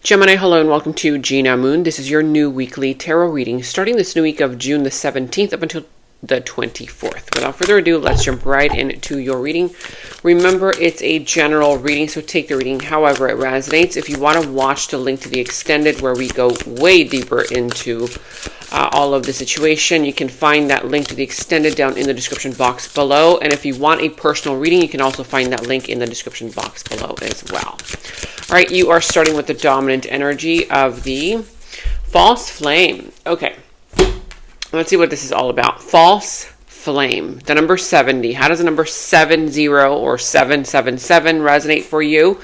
Gemini, hello and welcome to Gena Moon. This is your new weekly tarot reading, starting this new week of June the 17th up until the 24th. Without further ado, let's jump right into your reading. Remember, it's a general reading, so take the reading however it resonates. If you want to watch the link to the extended where we go way deeper into all of the situation, you can find that link to the extended down in the description box below. And if you want a personal reading, you can also find that link in the description box below as well. All right, you are starting with the dominant energy of the false flame. Okay, let's see what this is all about. False flame, the number 70. How does the number 70 or 777 resonate for you?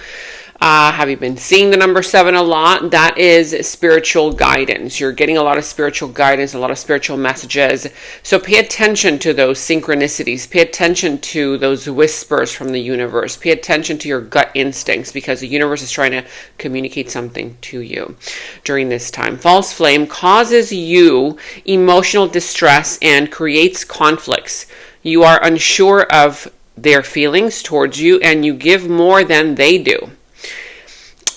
Have you been seeing the number 7 a lot? That is spiritual guidance. You're getting a lot of spiritual guidance, a lot of spiritual messages. So pay attention to those synchronicities. Pay attention to those whispers from the universe. Pay attention to your gut instincts because the universe is trying to communicate something to you during this time. False flame causes you emotional distress and creates conflicts. You are unsure of their feelings towards you and you give more than they do.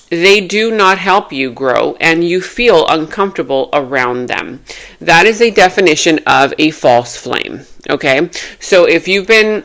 They do not help you grow and you feel uncomfortable around them. That is a definition of a false flame. Okay. So if you've been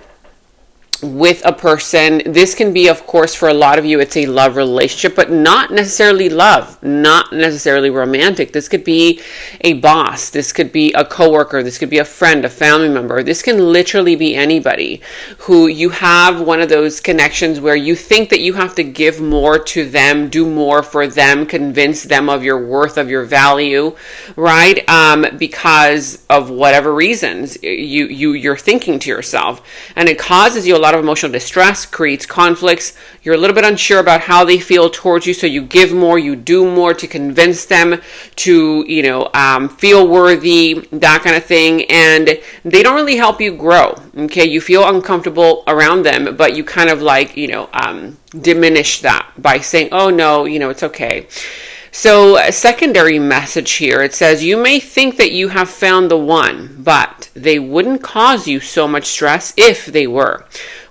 with a person, this can be, of course, for a lot of you, it's a love relationship, but not necessarily love, not necessarily romantic. This could be a boss. This could be a coworker. This could be a friend, a family member. This can literally be anybody who you have one of those connections where you think that you have to give more to them, do more for them, convince them of your worth, of your value, right? Because of whatever reasons you're thinking to yourself, and it causes you a lot of emotional distress, creates conflicts. You're a little bit unsure about how they feel towards you, so you give more, you do more to convince them to, feel worthy, that kind of thing, and they don't really help you grow. Okay, you feel uncomfortable around them, but you kind of diminish that by saying, "Oh no, it's okay." So a secondary message here, it says, you may think that you have found the one, but they wouldn't cause you so much stress if they were.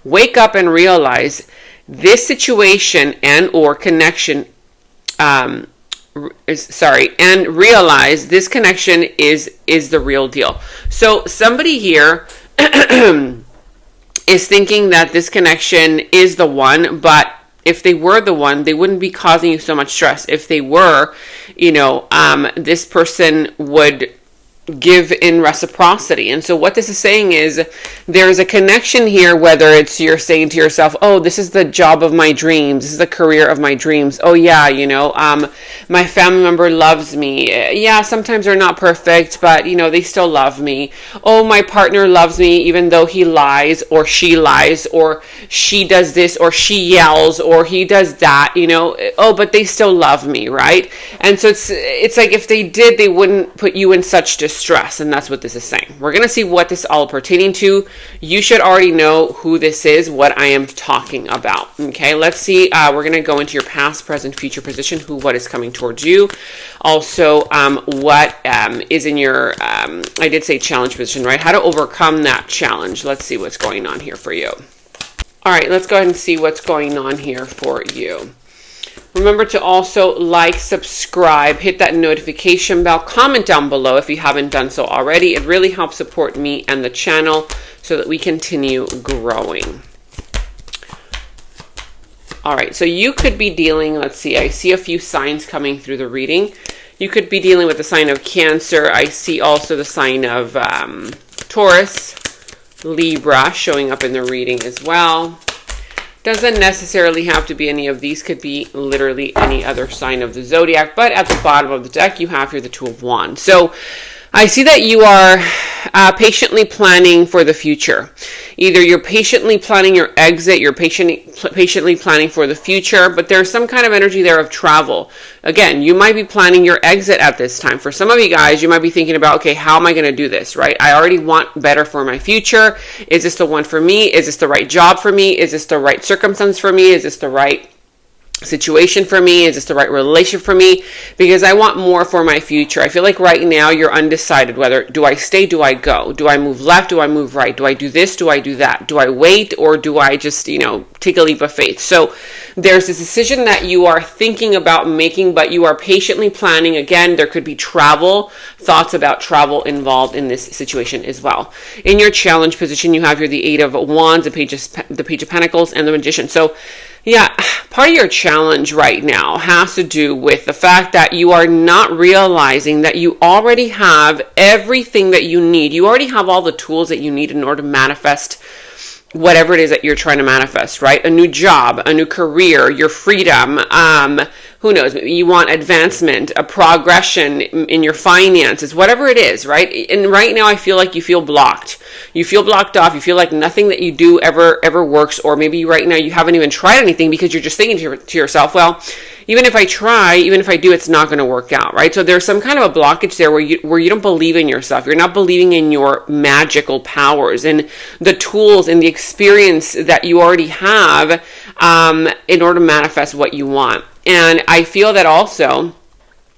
Wake up and realize this situation and or connection, and realize this connection is the real deal. So somebody here is thinking that this connection is the one, but if they were the one, they wouldn't be causing you so much stress. If they were, this person would give in reciprocity. And so what this is saying is there's a connection here, whether it's you're saying to yourself, oh, this is the job of my dreams. This is the career of my dreams. Oh yeah, my family member loves me. Yeah, sometimes they're not perfect, but they still love me. Oh, my partner loves me even though he lies or she does this or she yells or he does that, oh, but they still love me, right? And so it's like if they did, they wouldn't put you in such distress, and that's what this is saying. We're going to see what this all pertaining to. You should already know who this is, what I am talking about. Okay, let's see. We're going to go into your past, present, future position, what is coming towards you. Also, what is in your, I did say challenge position, right? How to overcome that challenge. Let's see what's going on here for you. All right, let's go ahead and see what's going on here for you. Remember to also like, subscribe, hit that notification bell, comment down below if you haven't done so already. It really helps support me and the channel so that we continue growing. All right, so you could be dealing, let's see, I see a few signs coming through the reading. You could be dealing with the sign of Cancer. I see also the sign of Taurus, Libra showing up in the reading as well. Doesn't necessarily have to be any of these, could be literally any other sign of the zodiac, but at the bottom of the deck you have here the Two of Wands. So I see that you are patiently planning for the future. Either you're patiently planning your exit, you're patiently planning for the future, but there's some kind of energy there of travel. Again, you might be planning your exit at this time. For some of you guys, you might be thinking about, okay, how am I going to do this, right? I already want better for my future. Is this the one for me? Is this the right job for me? Is this the right circumstance for me? Is this the right situation for me? Is this the right relationship for me? Because I want more for my future. I feel like right now you're undecided whether do I stay, do I go? Do I move left? Do I move right? Do I do this? Do I do that? Do I wait, or do I just, take a leap of faith? So there's this decision that you are thinking about making, but you are patiently planning. Again, there could be thoughts about travel involved in this situation as well. In your challenge position, you have here the Eight of Wands, the Page of Pentacles, and the Magician. So yeah, part of your challenge right now has to do with the fact that you are not realizing that you already have everything that you need. You already have all the tools that you need in order to manifest whatever it is that you're trying to manifest, right? A new job, a new career, your freedom, who knows, maybe you want advancement, a progression in your finances, whatever it is, right? And right now I feel like you feel blocked. You feel blocked off. You feel like nothing that you do ever works, or maybe right now you haven't even tried anything because you're just thinking to yourself, well, even if I try, even if I do, it's not going to work out, right? So there's some kind of a blockage there where you don't believe in yourself. You're not believing in your magical powers and the tools and the experience that you already have in order to manifest what you want. And I feel that also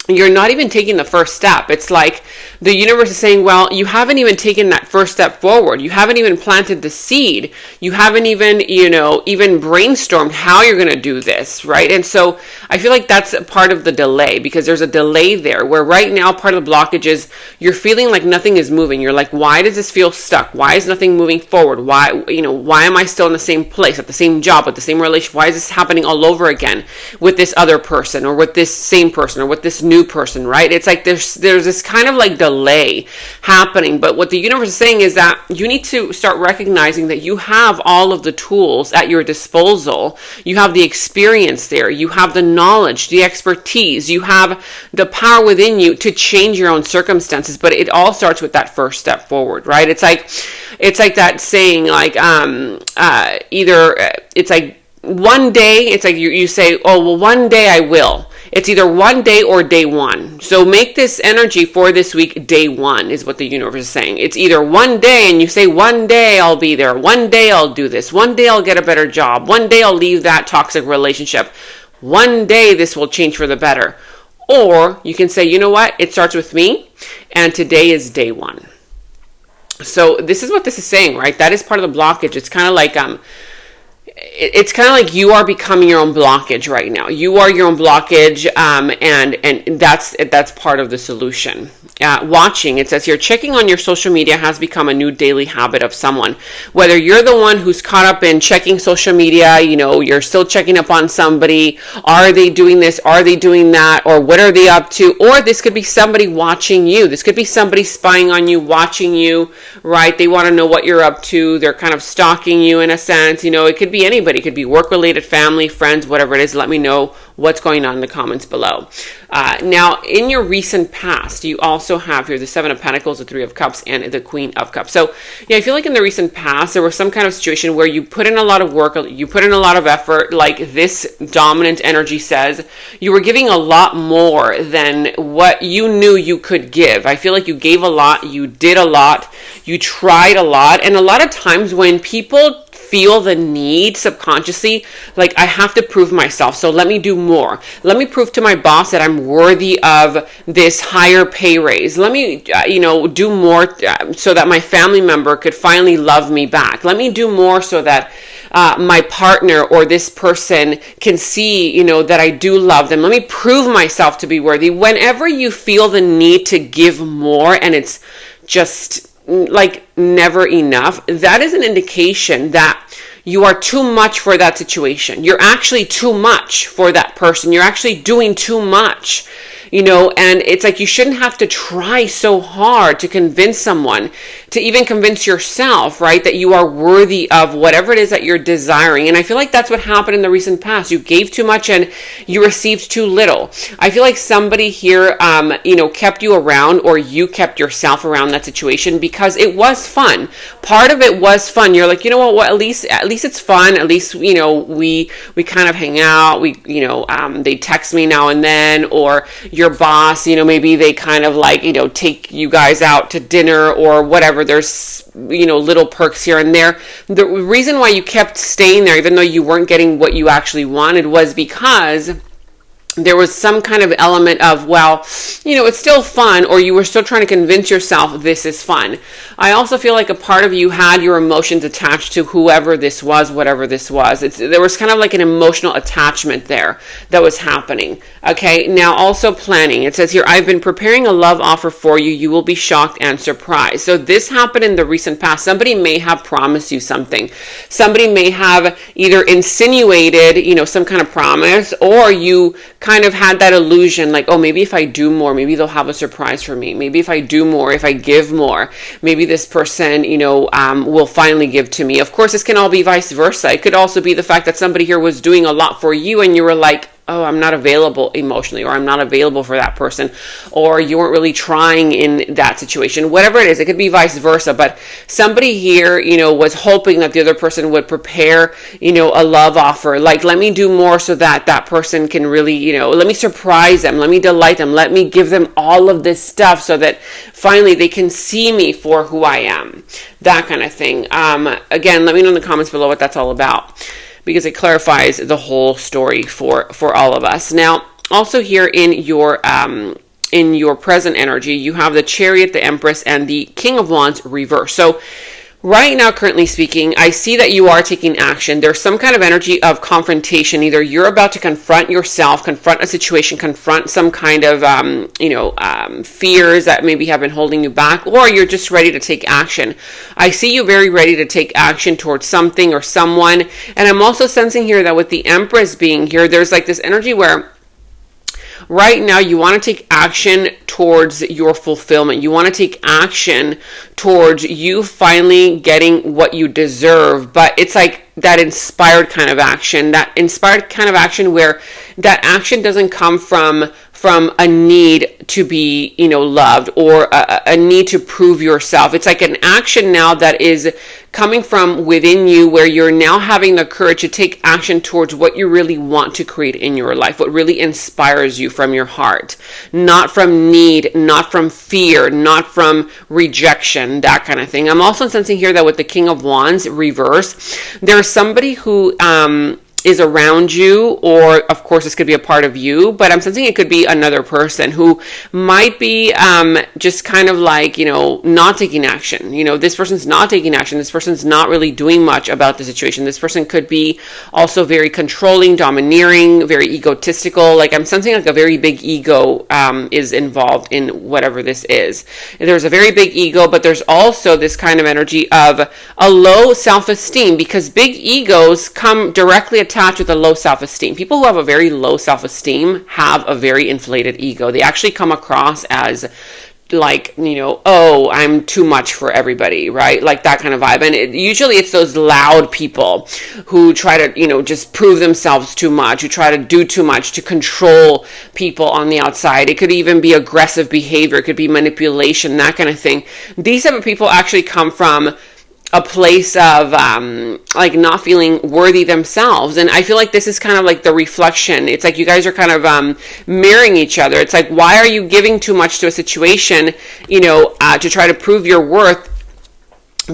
you're not even taking the first step. It's like the universe is saying, well, you haven't even taken that first step forward. You haven't even planted the seed. You haven't even, even brainstormed how you're going to do this, right? And so I feel like that's a part of the delay, because there's a delay there where right now part of the blockage is you're feeling like nothing is moving. You're like, why does this feel stuck? Why is nothing moving forward? Why am I still in the same place, at the same job, at the same relationship? Why is this happening all over again with this other person, or with this same person, or with this new person, right? It's like there's this kind of like delay happening. But what the universe is saying is that you need to start recognizing that you have all of the tools at your disposal. You have the experience there. You have the knowledge, the expertise. You have the power within you to change your own circumstances. But it all starts with that first step forward, right? It's like that saying, like it's like one day, it's like you say, oh, well, one day I will. It's either one day or day one. So make this energy for this week day one, is what the universe is saying. It's either one day and you say, one day I'll be there. One day I'll do this. One day I'll get a better job. One day I'll leave that toxic relationship. One day this will change for the better. Or you can say, you know what? It starts with me, and today is day one. So this is what this is saying, right? That is part of the blockage. It's kind of like you are becoming your own blockage right now. You are your own blockage, and that's part of the solution. Watching, it says here, checking on your social media has become a new daily habit of someone. Whether you're the one who's caught up in checking social media, you're still checking up on somebody. Are they doing this? Are they doing that? Or what are they up to? Or this could be somebody watching you. This could be somebody spying on you, watching you, right? They want to know what you're up to. They're kind of stalking you in a sense. It could be anybody. It could be work-related, family, friends, whatever it is. Let me know what's going on in the comments below. Now, in your recent past, you also have here the Seven of Pentacles, the Three of Cups, and the Queen of Cups. So, I feel like in the recent past, there was some kind of situation where you put in a lot of work, you put in a lot of effort, like this dominant energy says. You were giving a lot more than what you knew you could give. I feel like you gave a lot, you did a lot, you tried a lot, and a lot of times when people feel the need subconsciously, like, I have to prove myself, so let me do more. Let me prove to my boss that I'm worthy of this higher pay raise. Let me, do more so that my family member could finally love me back. Let me do more so that my partner or this person can see, that I do love them. Let me prove myself to be worthy. Whenever you feel the need to give more and it's just like never enough, that is an indication that you are too much for that situation. You're actually too much for that person. You're actually doing too much, and it's like you shouldn't have to try so hard to convince someone, to even convince yourself, right, that you are worthy of whatever it is that you're desiring. And I feel like that's what happened in the recent past. You gave too much and you received too little. I feel like somebody here, kept you around, or you kept yourself around that situation because it was fun. Part of it was fun. You're like, at least it's fun. At least, we kind of hang out. They text me now and then, or your boss, maybe they kind of like, take you guys out to dinner or whatever. There's, little perks here and there. The reason why you kept staying there, even though you weren't getting what you actually wanted, was because there was some kind of element of, well, it's still fun, or you were still trying to convince yourself this is fun. I also feel like a part of you had your emotions attached to whoever this was, whatever this was. There was kind of like an emotional attachment there that was happening. Okay, now also planning. It says here, I've been preparing a love offer for you. You will be shocked and surprised. So this happened in the recent past. Somebody may have promised you something. Somebody may have either insinuated, some kind of promise, or you kind of had that illusion like, oh, maybe if I do more, maybe they'll have a surprise for me. Maybe if I do more, if I give more, maybe this person, will finally give to me. Of course, this can all be vice versa. It could also be the fact that somebody here was doing a lot for you and you were like, oh, I'm not available emotionally, or I'm not available for that person, or you weren't really trying in that situation. Whatever it is, it could be vice versa. But somebody here, was hoping that the other person would prepare, a love offer. Like, let me do more so that that person can really, let me surprise them. Let me delight them. Let me give them all of this stuff so that finally they can see me for who I am. That kind of thing. Again, let me know in the comments below what that's all about, because it clarifies the whole story for all of us. Now, also here in your present energy, you have the Chariot, the Empress, and the King of Wands reverse. So right now, currently speaking, I see that you are taking action. There's some kind of energy of confrontation. Either you're about to confront yourself, confront a situation, confront some kind of, fears that maybe have been holding you back, or you're just ready to take action. I see you very ready to take action towards something or someone. And I'm also sensing here that with the Empress being here, there's like this energy where right now you want to take action towards your fulfillment. You want to take action towards you finally getting what you deserve. But it's like that inspired kind of action, where that action doesn't come from a need to be, loved, or a need to prove yourself. It's like an action now that is coming from within you, where you're now having the courage to take action towards what you really want to create in your life, what really inspires you from your heart, not from need, not from fear, not from rejection, that kind of thing. I'm also sensing here that with the King of Wands reverse, there's somebody who is around you, or of course this could be a part of you, but I'm sensing it could be another person who might be just kind of like, not taking action. This person's not taking action. This person's not really doing much about the situation. This person could be also very controlling, domineering, very egotistical. Like, I'm sensing like a very big ego is involved in whatever this is. There's a very big ego, but there's also this kind of energy of a low self-esteem, because big egos come directly attached with a low self-esteem. People who have a very low self-esteem have a very inflated ego. They actually come across as like, oh, I'm too much for everybody, right? Like that kind of vibe. And usually it's those loud people who try to, just prove themselves too much, who try to do too much to control people on the outside. It could even be aggressive behavior. It could be manipulation, that kind of thing. These type of people actually come from a place of like not feeling worthy themselves. And I feel like this is kind of like the reflection. It's like you guys are kind of mirroring each other. It's like, why are you giving too much to a situation, to try to prove your worth?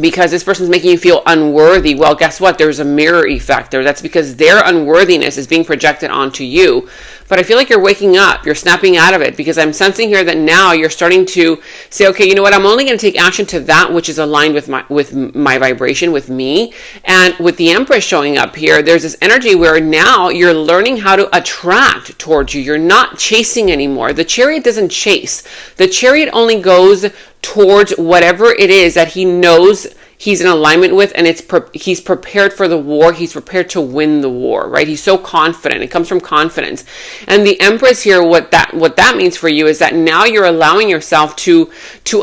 Because this person's making you feel unworthy. Well, guess what? There's a mirror effect there. That's because their unworthiness is being projected onto you. But I feel like you're waking up. You're snapping out of it, because I'm sensing here that now you're starting to say, okay, you know what? I'm only going to take action to that which is aligned with my vibration, with me. And with the Empress showing up here, there's this energy where now you're learning how to attract towards you. You're not chasing anymore. The Chariot doesn't chase. The Chariot only goes towards whatever it is that he knows he's in alignment with, and he's prepared for the war. He's prepared to win the war, right? He's so confident. It comes from confidence. And the Empress here, what that means for you is that now you're allowing yourself to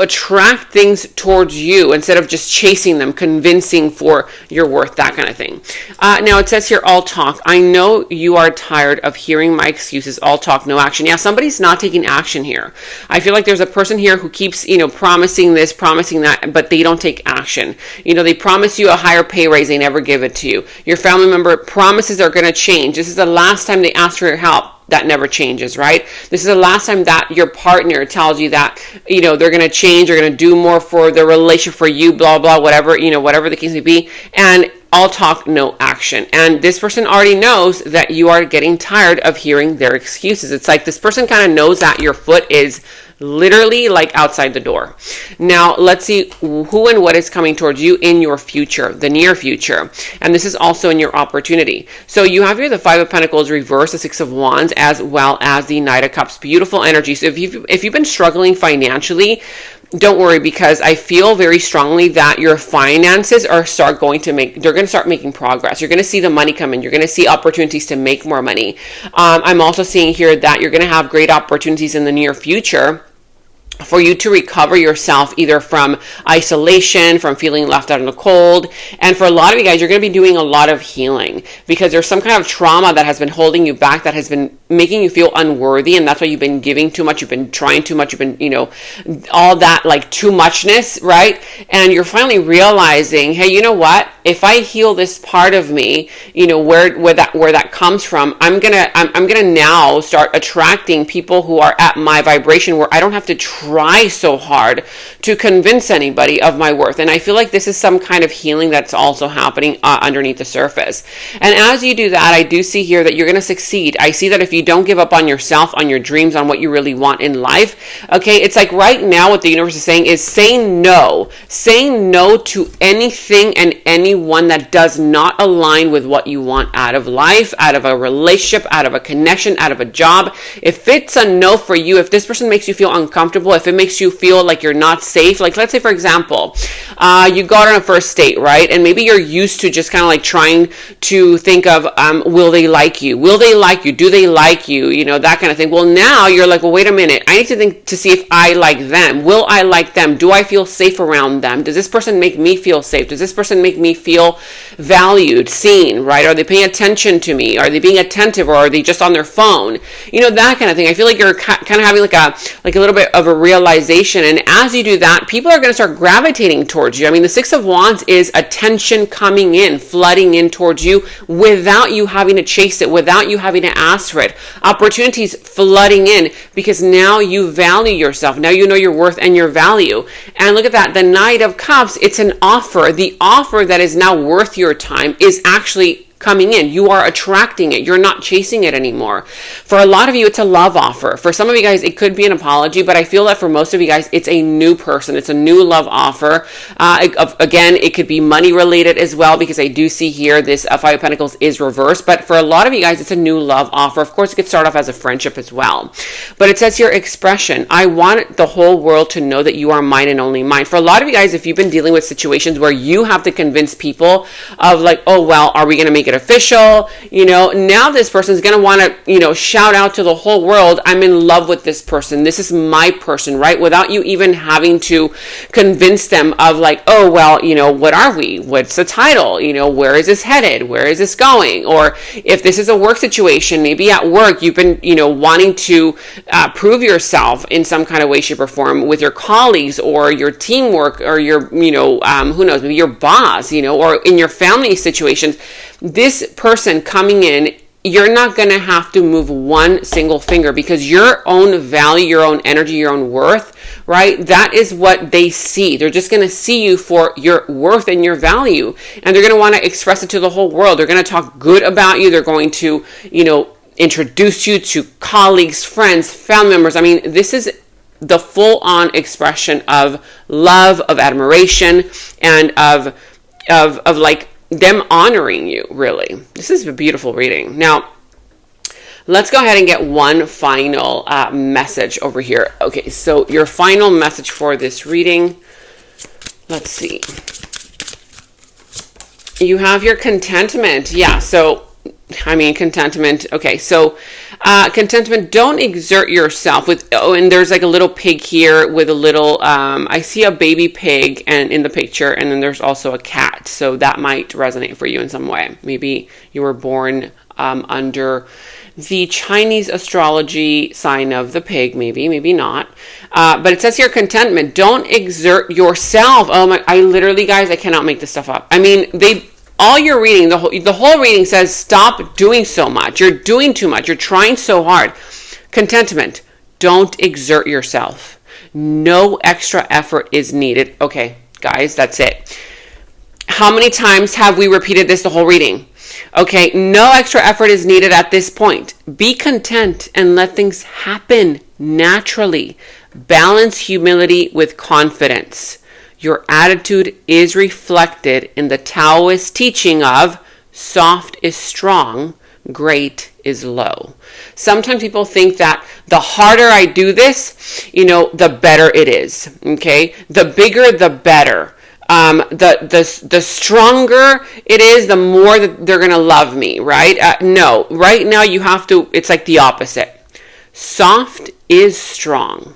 attract things towards you instead of just chasing them, convincing for your worth, that kind of thing. Now it says here, all talk. I know you are tired of hearing my excuses, all talk, no action. Yeah, somebody's not taking action here. I feel like there's a person here who keeps, promising this, promising that, but they don't take action. You know, they promise you a higher pay raise, they never give it to you. Your family member promises are going to change. This is the last time they ask for your help. That never changes, right? This is the last time that your partner tells you that, you know, they're going to change, they're going to do more for the relationship for you, blah, blah, whatever, you know, whatever the case may be. And all talk, no action. And this person already knows that you are getting tired of hearing their excuses. It's like this person kind of knows that your foot is literally like outside the door. Now, let's see who and what is coming towards you in your future, the near future. And this is also in your opportunity. So you have here the Five of Pentacles reverse, the Six of Wands, as well as the Knight of Cups. Beautiful energy. So if you've been struggling financially, don't worry, because I feel very strongly that your finances are going to start making progress. You're going to see the money come in. You're going to see opportunities to make more money. I'm also seeing here that you're going to have great opportunities in the near future for you to recover yourself, either from isolation, from feeling left out in the cold. And for a lot of you guys, you're going to be doing a lot of healing because there's some kind of trauma that has been holding you back, that has been making you feel unworthy. And that's why you've been giving too much. You've been trying too much. You've been, you know, all that like too muchness, right? And you're finally realizing, hey, you know what? If I heal this part of me, you know, where that comes from, I'm gonna now start attracting people who are at my vibration, where I don't have to try so hard to convince anybody of my worth. And I feel like this is some kind of healing that's also happening underneath the surface. And as you do that, I do see here that you're going to succeed. I see that if you don't give up on yourself, on your dreams, on what you really want in life, okay, it's like right now what the universe is saying is say no to anything and anyone that does not align with what you want out of life, out of a relationship, out of a connection, out of a job. If it's a no for you, if this person makes you feel uncomfortable, if it makes you feel like you're not safe, like let's say for example, you go out on a first date, right? And maybe you're used to just kind of like trying to think of, will they like you? Will they like you? Do they like you? You know, that kind of thing. Well, now you're like, well, wait a minute. I need to think to see if I like them. Will I like them? Do I feel safe around them? Does this person make me feel safe? Does this person make me feel valued, seen, right? Are they paying attention to me? Are they being attentive, or are they just on their phone? You know, that kind of thing. I feel like you're kind of having like a little bit of a realization. And as you do that, people are going to start gravitating towards you. I mean, the Six of Wands is attention coming in, flooding in towards you without you having to chase it, without you having to ask for it. Opportunities flooding in because now you value yourself. Now you know your worth and your value. And look at that. The Knight of Cups, it's an offer. The offer that is now worth your time is actually coming in. You are attracting it. You're not chasing it anymore. For a lot of you, it's a love offer. For some of you guys, it could be an apology, but I feel that for most of you guys, it's a new person. It's a new love offer. Again, it could be money related as well, because I do see here this Five of Pentacles is reversed. But for a lot of you guys, it's a new love offer. Of course, it could start off as a friendship as well. But it says here, expression. I want the whole world to know that you are mine and only mine. For a lot of you guys, if you've been dealing with situations where you have to convince people of like, oh, well, are we going to make it official? You know, now this person is going to want to, you know, shout out to the whole world, I'm in love with this person. This is my person, right? Without you even having to convince them of like, oh, well, you know, what are we? What's the title? You know, where is this headed? Where is this going? Or if this is a work situation, maybe at work, you've been, you know, wanting to prove yourself in some kind of way, shape, or form with your colleagues or your teamwork or your, you know, who knows, maybe your boss, you know, or in your family situations. This person coming in, you're not going to have to move one single finger, because your own value, your own energy, your own worth, right? That is what they see. They're just going to see you for your worth and your value. And they're going to want to express it to the whole world. They're going to talk good about you. They're going to, you know, introduce you to colleagues, friends, family members. I mean, this is the full-on expression of love, of admiration, and of like them honoring you, really. This is a beautiful reading. Now, let's go ahead and get one final message over here. Okay, so your final message for this reading, let's see. You have your contentment. Yeah, so, I mean, contentment. Okay, so contentment, don't exert yourself with, oh, and there's like a little pig here with a little, I see a baby pig and in the picture, and then there's also a cat. So that might resonate for you in some way. Maybe you were born under the Chinese astrology sign of the pig, maybe not. But it says here contentment. Don't exert yourself. Oh my, I literally, guys, I cannot make this stuff up. I mean, all your reading, the whole reading says stop doing so much. You're doing too much. You're trying so hard. Contentment. Don't exert yourself. No extra effort is needed. Okay, guys, that's it. How many times have we repeated this the whole reading? Okay, no extra effort is needed at this point. Be content and let things happen naturally. Balance humility with confidence. Your attitude is reflected in the Taoist teaching of soft is strong, great is low. Sometimes people think that the harder I do this, the better it is. Okay, the bigger, the better. The stronger it is, the more that they're going to love me, right? No, right now it's like the opposite. Soft is strong.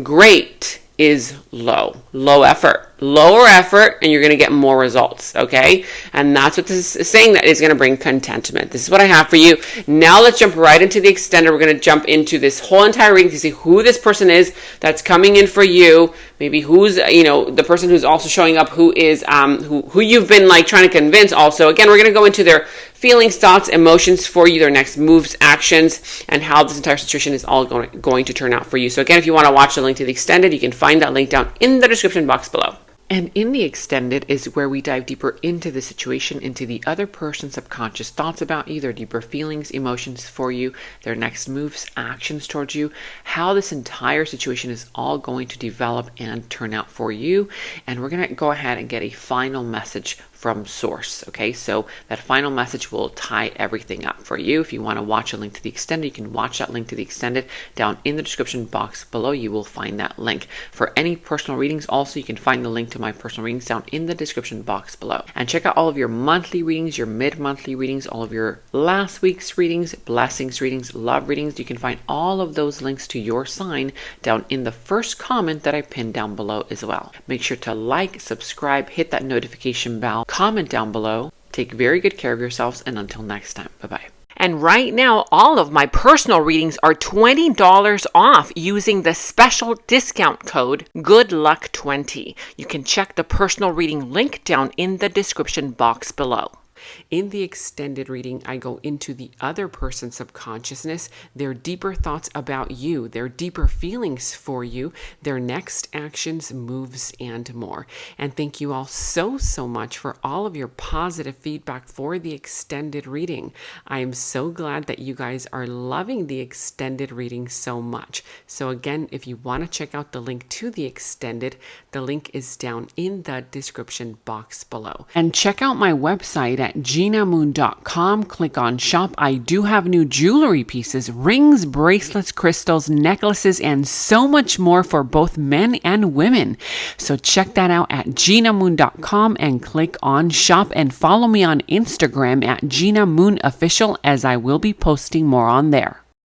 Great is low. Low effort. Lower effort, and you're going to get more results, okay? And that's what this is saying, that is going to bring contentment. This is what I have for you. Now let's jump right into the extender. We're going to jump into this whole entire reading to see who this person is that's coming in for you. Maybe who's, the person who's also showing up, who is, who you've been like trying to convince also. Again, we're going to go into their feelings, thoughts, emotions for you, their next moves, actions, and how this entire situation is all going to turn out for you. So again, if you want to watch the link to the extended, you can find that link down in the description box below. And in the extended is where we dive deeper into the situation, into the other person's subconscious thoughts about you, their deeper feelings, emotions for you, their next moves, actions towards you, how this entire situation is all going to develop and turn out for you. And we're going to go ahead and get a final message from source. Okay, so that final message will tie everything up for you. If you want to watch a link to the extended, you can watch that link to the extended down in the description box below. You will find that link. For any personal readings, also you can find the link to my personal readings down in the description box below. And check out all of your monthly readings, your mid-monthly readings, all of your last week's readings, blessings readings, love readings. You can find all of those links to your sign down in the first comment that I pinned down below as well. Make sure to like, subscribe, hit that notification bell, comment down below. Take very good care of yourselves, and until next time, bye-bye. And right now, all of my personal readings are $20 off using the special discount code GOODLUCK20. You can check the personal reading link down in the description box below. In the extended reading, I go into the other person's subconsciousness, their deeper thoughts about you, their deeper feelings for you, their next actions, moves, and more. And thank you all so much for all of your positive feedback for the extended reading. I am so glad that you guys are loving the extended reading so much. So again, if you want to check out the link to the extended, the link is down in the description box below. And check out my website at genamoon.com. Click on shop. I do have new jewelry pieces, rings, bracelets, crystals, necklaces, and so much more for both men and women. So check that out at genamoon.com and click on shop, and follow me on Instagram at Gena Moon Official, as I will be posting more on there.